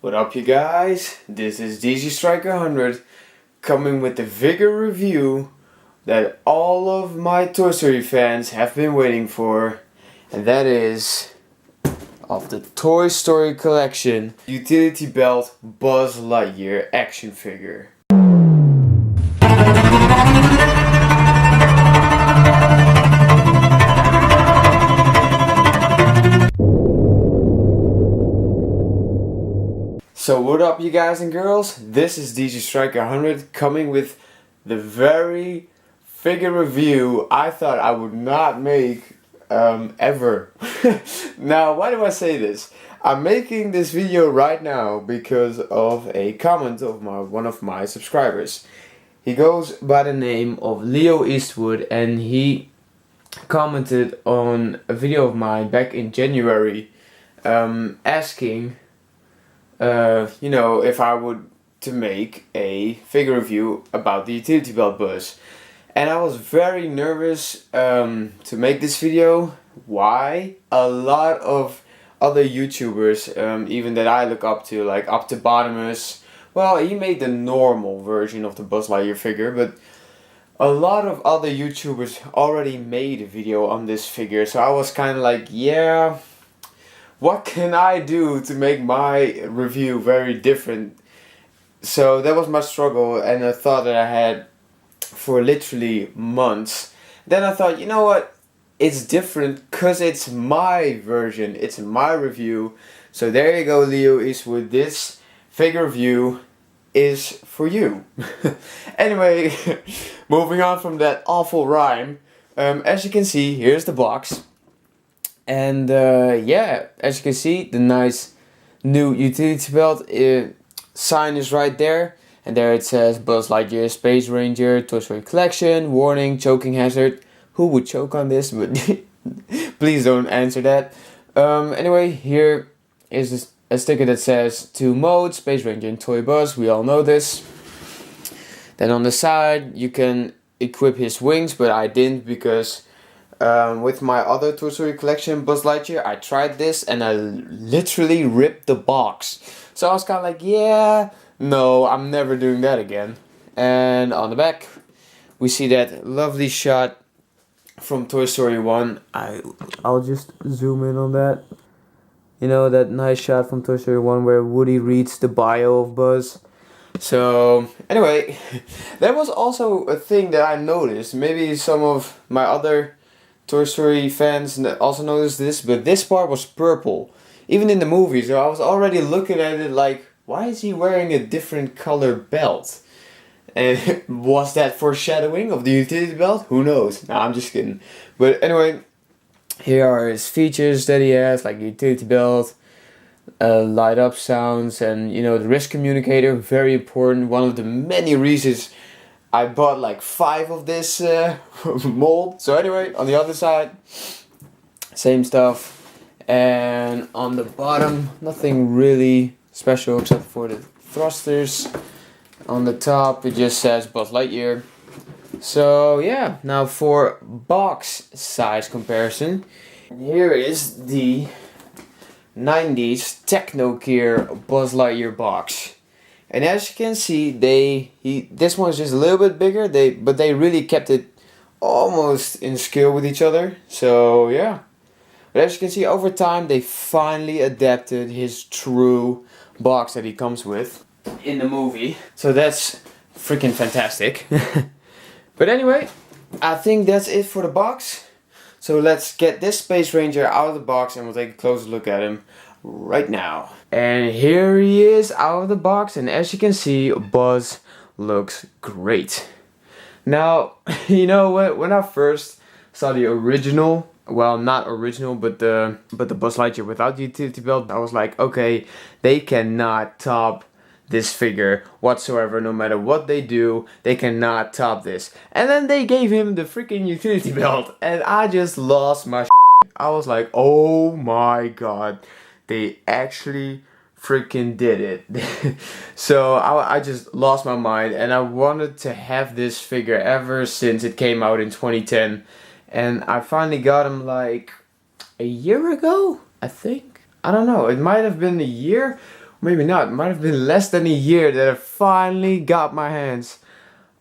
What up, you guys? This is DG Striker 100 coming with the vigor review that all of my Toy Story fans have been waiting for, and that is of the Toy Story collection utility belt Buzz Lightyear action figure. So what up, you guys and girls? This is DG Striker 100 coming with the very figure review I thought I would not make ever. Now, why do I say this? I'm making this video right now because of a comment of one of my subscribers. He goes by the name of Leo Eastwood, and he commented on a video of mine back in January asking if I would to make a figure review about the utility belt Buzz. And I was very nervous to make this video. Why? A lot of other YouTubers, even that I look up to, like Optibotimus, well, he made the normal version of the Buzz Lightyear figure, but a lot of other YouTubers already made a video on this figure, so I was kind of like, yeah, what can I do to make my review very different? So that was my struggle, and a thought that I had for literally months. Then I thought, you know what? It's different because it's my version, it's my review. So there you go, Leo Eastwood. This figure review is for you. Anyway, moving on from that awful rhyme. As you can see, here's the box. And yeah, as you can see, the nice new utility belt sign is right there. And there it says Buzz Lightyear, Space Ranger, Toy Story Collection, warning, choking hazard. Who would choke on this? But please don't answer that. Anyway, here is a sticker that says 2 modes, Space Ranger and Toy Buzz. We all know this. Then on the side, you can equip his wings, but I didn't because with my other Toy Story Collection Buzz Lightyear, I tried this and I literally ripped the box. So I was kind of like, yeah, no, I'm never doing that again. And on the back, we see that lovely shot from Toy Story 1. I'll just zoom in on that. You know, that nice shot from Toy Story 1 where Woody reads the bio of Buzz. So, anyway, that was also a thing that I noticed. Maybe some of my other Toy Story fans also noticed this, but this part was purple. Even in the movie, so I was already looking at it like, why is he wearing a different color belt? And was that foreshadowing of the utility belt? Who knows? Nah, I'm just kidding. But anyway, here are his features that he has, like utility belt, light up sounds, and you know, the wrist communicator, very important. One of the many reasons I bought like 5 of this mold. So anyway, on the other side, same stuff. And on the bottom, nothing really special except for the thrusters. On the top, it just says Buzz Lightyear. So yeah, now for box size comparison. Here is the 90s Techno Gear Buzz Lightyear box. And as you can see, this one's just a little bit bigger. But they really kept it almost in scale with each other. So yeah. But as you can see, over time they finally adapted his true box that he comes with in the movie. So that's freaking fantastic. But anyway, I think that's it for the box. So let's get this Space Ranger out of the box and we'll take a closer look at him right now. And here he is out of the box, and as you can see, Buzz looks great. Now, you know what, when I first saw the original, well, not original, but the Buzz Lightyear without the utility belt, I was like, okay, they cannot top this figure whatsoever. No matter what they do, they cannot top this. And then they gave him the freaking utility belt, and I just lost my shit. I was like, oh my god, they actually freaking did it. So I just lost my mind, and I wanted to have this figure ever since it came out in 2010. And I finally got him like a year ago, I think. I don't know, it might have been a year maybe not, might have been less than a year that I finally got my hands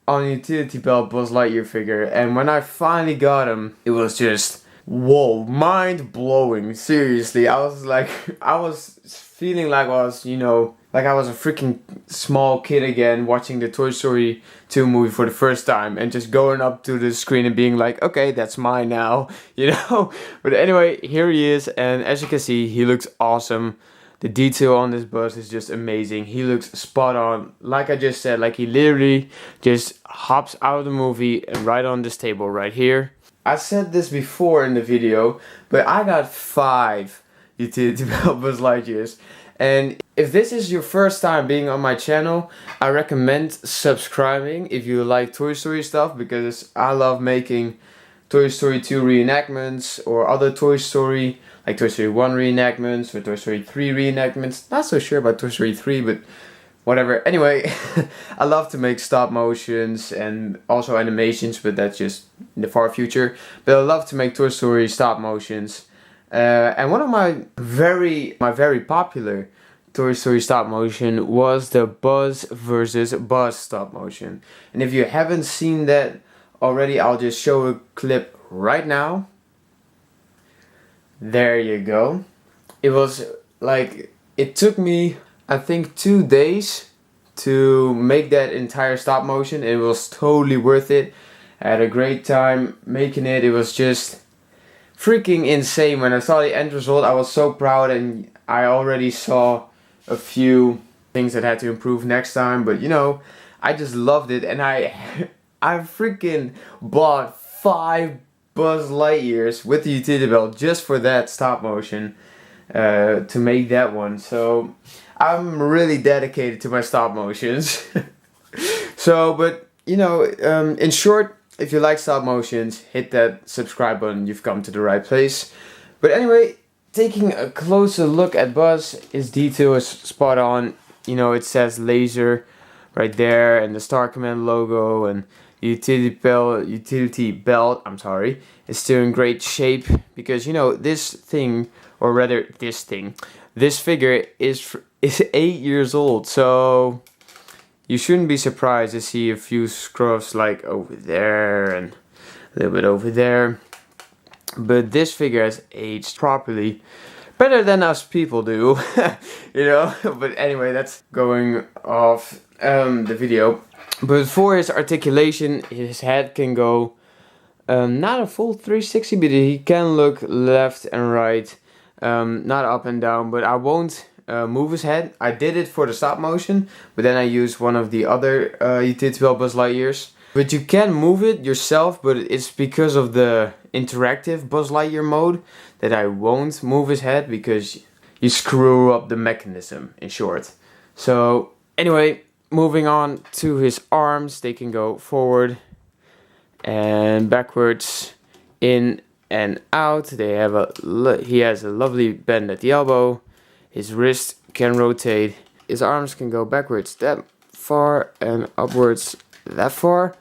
on a utility belt Buzz Lightyear figure. And when I finally got him, it was just, whoa, mind blowing. Seriously, I was like, I was feeling like I was, you know, like I was a freaking small kid again watching the Toy Story 2 movie for the first time and just going up to the screen and being like, okay, that's mine now, you know? But anyway, here he is, and as you can see, he looks awesome. The detail on this Buzz is just amazing. He looks spot on. Like I just said, like he literally just hops out of the movie and right on this table right here. I said this before in the video, but I got 5 utility belt Buzz Lightyears. And if this is your first time being on my channel, I recommend subscribing if you like Toy Story stuff, because I love making Toy Story 2 reenactments or other Toy Story, like Toy Story 1 reenactments or Toy Story 3 reenactments. Not so sure about Toy Story 3, but whatever. Anyway, I love to make stop motions and also animations, but that's just in the far future. But I love to make Toy Story stop motions. And one of my very popular Toy Story stop motion was the Buzz versus Buzz stop motion. And if you haven't seen that already, I'll just show a clip right now. There you go. It was like, it took me, I think, 2 days to make that entire stop motion. It was totally worth it. I had a great time making it. It was just freaking insane. When I saw the end result, I was so proud, and I already saw a few things that had to improve next time, but you know, I just loved it, and I freaking bought 5 Buzz Lightyears with the utility belt just for that stop motion to make that one. So I'm really dedicated to my stop motions. So, but you know, in short, if you like stop motions, hit that subscribe button. You've come to the right place. But anyway, taking a closer look at Buzz, his detail is spot on. You know, it says laser right there, and the Star Command logo, and utility belt, I'm sorry, is still in great shape, because you know, this thing, or rather this figure is 8 years old, so you shouldn't be surprised to see a few scruffs like over there and a little bit over there. But this figure has aged properly, better than us people do, you know. But anyway, that's going off the video. But for his articulation, his head can go not a full 360, but he can look left and right, not up and down. But I won't move his head. I did it for the stop motion, but then I used one of the other utility belt Buzz Lightyears. But you can move it yourself, but it's because of the interactive Buzz Lightyear mode that I won't move his head, because you screw up the mechanism, in short. So anyway, moving on to his arms, they can go forward and backwards, in and out. He has a lovely bend at the elbow. His wrist can rotate. His arms can go backwards that far and upwards that far.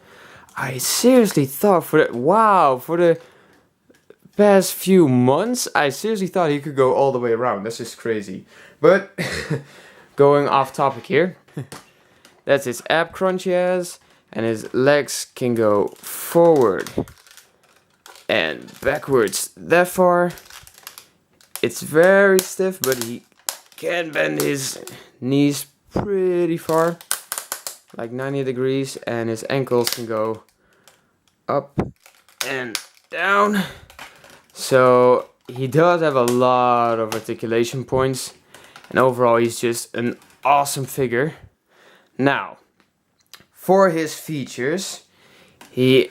I seriously thought for the past few months, I seriously thought he could go all the way around. That's just crazy. But going off topic here, that's his ab crunch he has, and his legs can go forward and backwards that far. It's very stiff, but he can bend his knees pretty far, like 90 degrees, and his ankles can go up and down. So he does have a lot of articulation points, and overall he's just an awesome figure. Now, for his features, he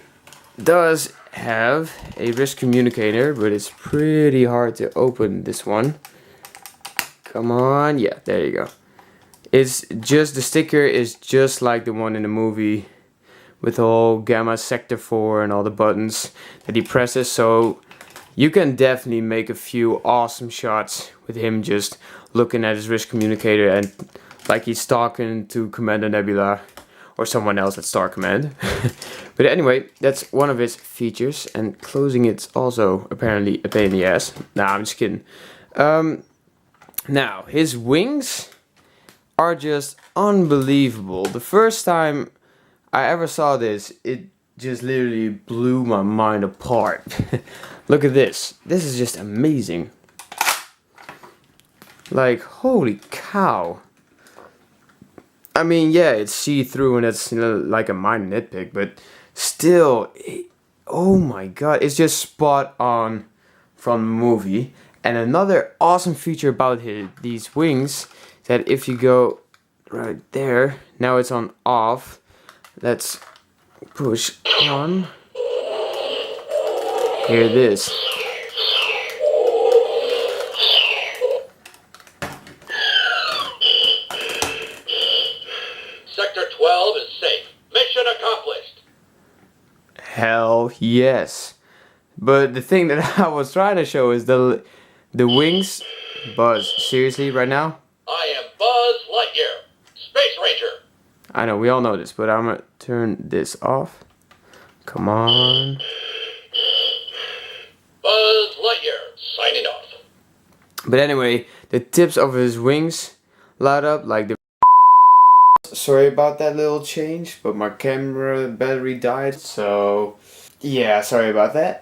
does have a wrist communicator, but it's pretty hard to open this one. Come on, yeah, there you go. It's just, the sticker is just like the one in the movie, with the whole Gamma Sector 4 and all the buttons that he presses. So you can definitely make a few awesome shots with him just looking at his wrist communicator and like he's talking to Commander Nebula or someone else at Star Command. But anyway, that's one of his features, and closing it's also apparently a pain in the ass. Nah, I'm just kidding. Now, his wings, are just unbelievable. The first time I ever saw this, it just literally blew my mind apart. Look at this. This is just amazing. Like, holy cow. I mean, yeah, it's see-through and it's, you know, like a minor nitpick, but still, oh my god, it's just spot on from the movie. And another awesome feature about these wings, that if you go right there, now it's on off. Let's push on. Hear this. Sector 12 is safe. Mission accomplished. Hell yes. But the thing that I was trying to show is the wings. Buzz, seriously, right now? I am Buzz Lightyear, Space Ranger. I know, we all know this, but I'm gonna turn this off. Come on. Buzz Lightyear, signing off. But anyway, the tips of his wings light up like the... Sorry about that little change, but my camera battery died, so... Yeah, sorry about that.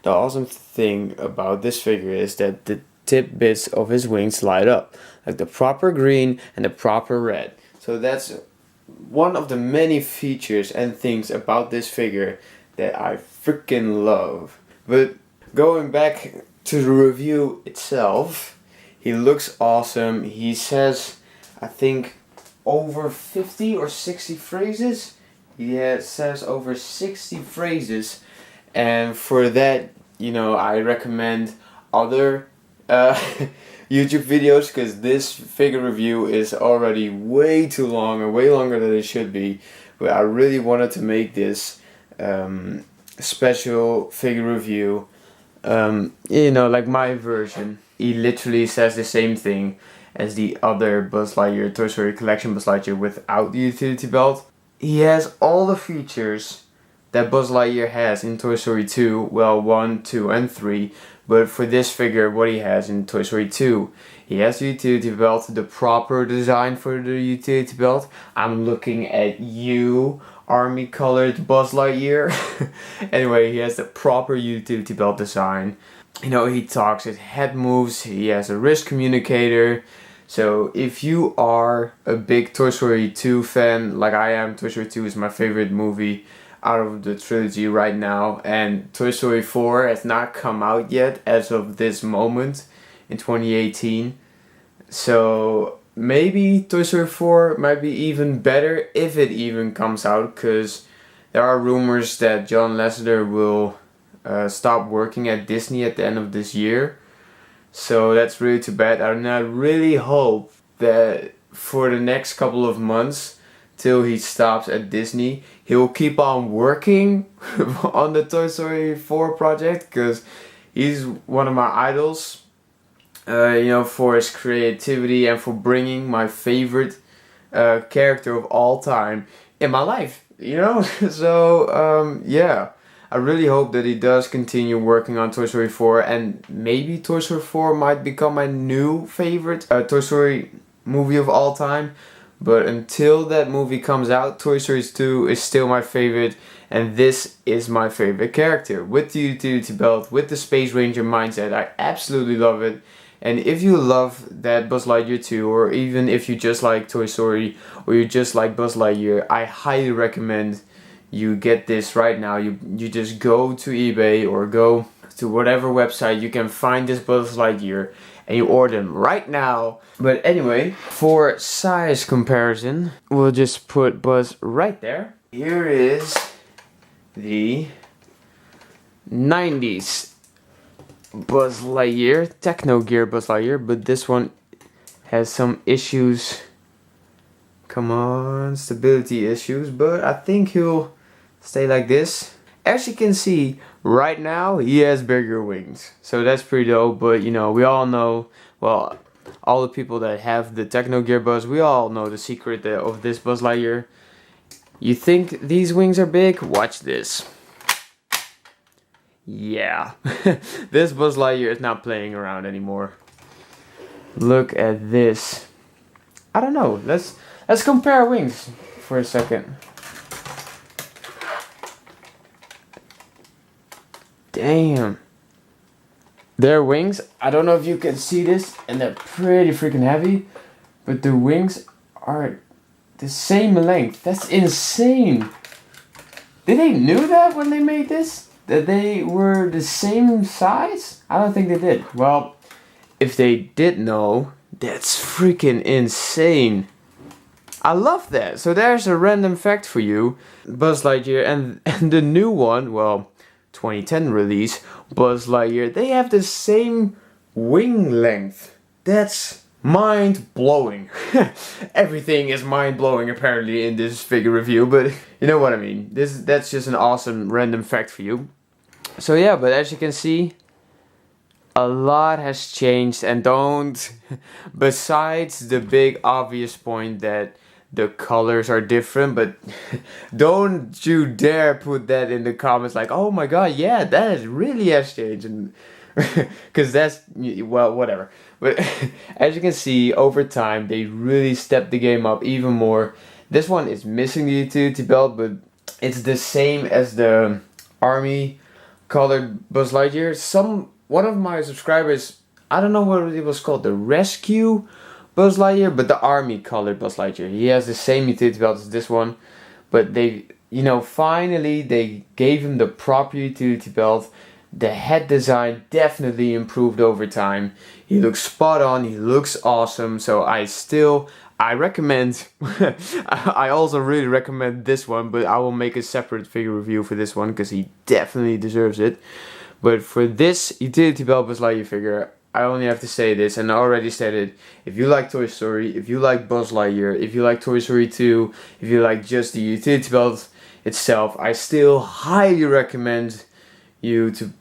The awesome thing about this figure is that the tip bits of his wings light up. Like the proper green and the proper red. So that's one of the many features and things about this figure that I freaking love. But going back to the review itself, he looks awesome. He says, I think, over 50 or 60 phrases. He says over 60 phrases, and for that, you know, I recommend other YouTube videos, because this figure review is already way too long, and way longer than it should be. But I really wanted to make this special figure review, you know, like my version. He literally says the same thing as the other Buzz Lightyear Toy Story Collection Buzz Lightyear without the utility belt. He has all the features that Buzz Lightyear has in Toy Story 2, well, 1, 2, and 3, but for this figure, what he has in Toy Story 2, he has the utility belt, the proper design for the utility belt. I'm looking at you, army colored Buzz Lightyear. Anyway, he has the proper utility belt design. You know, he talks, his head moves, he has a wrist communicator. So if you are a big Toy Story 2 fan, like I am, Toy Story 2 is my favorite movie out of the trilogy right now, and Toy Story 4 has not come out yet as of this moment in 2018. So maybe Toy Story 4 might be even better if it even comes out, because there are rumors that John Lasseter will stop working at Disney at the end of this year. So that's really too bad. And I really hope that for the next couple of months till he stops at Disney, he will keep on working on the Toy Story 4 project, because he's one of my idols, you know, for his creativity and for bringing my favorite character of all time in my life, you know. So yeah, I really hope that he does continue working on Toy Story 4, and maybe Toy Story 4 might become my new favorite Toy Story movie of all time. But until that movie comes out, Toy Story 2 is still my favorite, and this is my favorite character. With the utility belt, with the Space Ranger mindset, I absolutely love it. And if you love that Buzz Lightyear 2, or even if you just like Toy Story, or you just like Buzz Lightyear, I highly recommend you get this right now. You just go to eBay or go to whatever website you can find this Buzz Lightyear, and you order them right now. But anyway, for size comparison, we'll just put Buzz right there. Here is the 90s Buzz Lightyear, Techno Gear Buzz Lightyear, but this one has some issues. Come on, stability issues, but I think he'll stay like this. As you can see, right now he has bigger wings, so that's pretty dope. But you know, we all know, well, all the people that have the Techno Gear Buzz, we all know the secret of this Buzz Lightyear. You think these wings are big? Watch this. Yeah, this Buzz Lightyear is not playing around anymore. Look at this. I don't know. Let's compare wings for a second. Damn. Their wings, I don't know if you can see this, and they're pretty freaking heavy, but the wings are the same length. That's insane. Did they knew that when they made this? That they were the same size? I don't think they did. Well, if they did know, that's freaking insane. I love that. So there's a random fact for you. Buzz Lightyear and the new one, well, 2010 release, Buzz Lightyear, they have the same wing length. That's mind-blowing. Everything is mind-blowing apparently in this figure review, but you know what I mean. That's just an awesome random fact for you. So yeah, but as you can see, a lot has changed, and don't, besides the big obvious point that the colors are different, but don't you dare put that in the comments like, oh my god, yeah, that really has changed, and because that's, well, whatever. But as you can see, over time they really stepped the game up even more. This one is missing the utility belt, but it's the same as the army colored Buzz Lightyear. One of my subscribers, I don't know what it was called, the rescue Buzz Lightyear, but the army colored Buzz Lightyear. He has the same utility belt as this one, but they, finally they gave him the proper utility belt. The head design definitely improved over time. He looks spot on, he looks awesome, so I recommend, I also really recommend this one, but I will make a separate figure review for this one, because he definitely deserves it. But for this utility belt Buzz Lightyear figure, I only have to say this, and I already said it. If you like Toy Story, if you like Buzz Lightyear, if you like Toy Story 2, if you like just the utility belt itself, I still highly recommend you to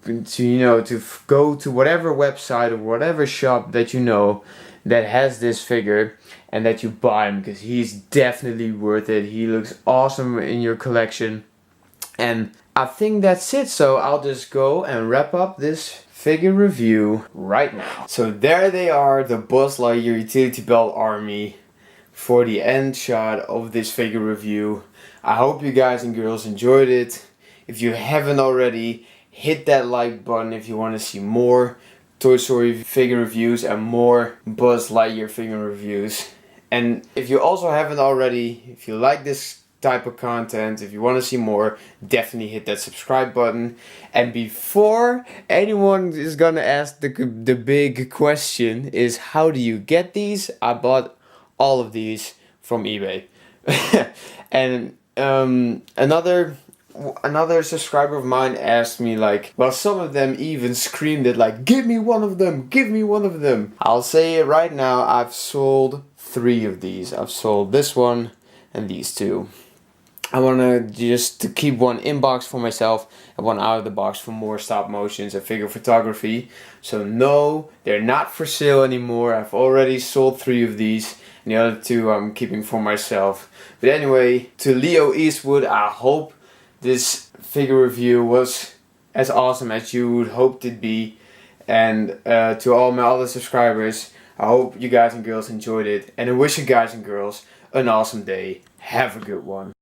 go to whatever website or whatever shop that you know that has this figure, and that you buy him, because he's definitely worth it. He looks awesome in your collection. And I think that's it, so I'll just go and wrap up this figure review right now. So there they are, the Buzz Lightyear utility belt army, for the end shot of this figure review. I hope you guys and girls enjoyed it. If you haven't already, hit that like button if you want to see more Toy Story figure reviews and more Buzz Lightyear figure reviews. And if you also haven't already, if you like this type of content, if you want to see more, definitely hit that subscribe button. And before anyone is gonna ask the big question is, how do you get these? I bought all of these from eBay. And another subscriber of mine asked me, like, well, some of them even screamed it like, give me one of them, give me one of them. I'll say it right now, I've sold 3 of these. I've sold this one and these 2. I want to keep one in box for myself and one out of the box for more stop motions and figure photography. So no, they're not for sale anymore. I've already sold 3 of these, and the other 2 I'm keeping for myself. But anyway, to Leo Eastwood, I hope this figure review was as awesome as you would hoped it be. And to all my other subscribers, I hope you guys and girls enjoyed it. And I wish you guys and girls an awesome day. Have a good one.